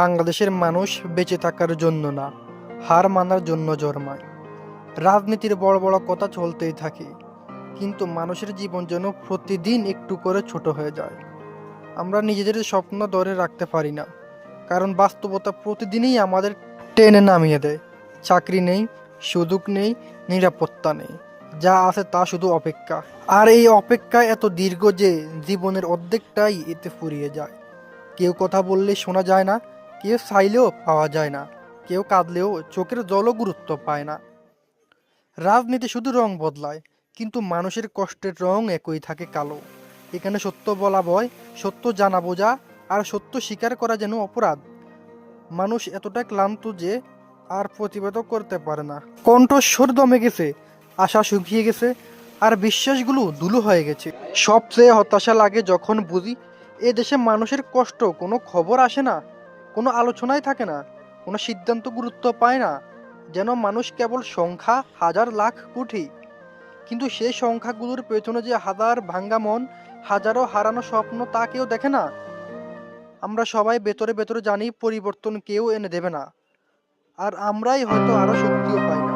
বাংলাদেশের মানুষ বেঁচে থাকার জন্য না, হার মানার জন্য জন্মায়। রাজনীতির বড় বড় কথা চলতেই থাকে, কিন্তু মানুষের জীবন যেন প্রতিদিন একটু করে ছোট হয়ে যায়। আমরা নিজেদের স্বপ্ন ধরে রাখতে পারি না, কারণ বাস্তবতা প্রতিদিনই আমাদের টেনে নামিয়ে দেয়। চাকরি নেই, সুযোগ নেই, নিরাপত্তা নেই, যা আছে তা শুধু অপেক্ষা। আর এই অপেক্ষা এত দীর্ঘ যে জীবনের অর্ধেকটাই এতে ফুরিয়ে যায়। কেউ কথা বললে শোনা যায় না, কেউ চাইলেও পাওয়া যায় না, কেউ কাঁদলেও চোখের জলও গুরুত্ব পায় না। রাজনীতি শুধু রং বদলায়, কিন্তু মানুষের কষ্টের রং একই থাকে, কালো। এখানে সত্য বলা ভয়, সত্য জানা বোঝা, আর সত্য স্বীকার করা যেন অপরাধ। মানুষ এতটা ক্লান্ত যে আর প্রতিবাদও করতে পারে না। কণ্ঠস্বর দমে গেছে, আশা শুকিয়ে গেছে, আর বিশ্বাসগুলো ধুলো হয়ে গেছে। সবচেয়ে হতাশা লাগে যখন বুঝি এ দেশে মানুষের কষ্ট কোনো খবর আসে না, কোনো আলোচনায় থাকে না, কোনো সিদ্ধান্ত গুরুত্ব পায় না। যেন মানুষ কেবল সংখ্যা, হাজার লাখ কোটি, কিন্তু সেই সংখ্যাগুলোর পেছনে যে হাজার ভাঙ্গা মন, হাজারো হারানো স্বপ্ন, তা কেউ দেখে না। আমরা সবাই ভেতরে ভেতরে জানি পরিবর্তন কেউ এনে দেবে না, আর আমরাই হয়তো আরো শক্তিও পাই না।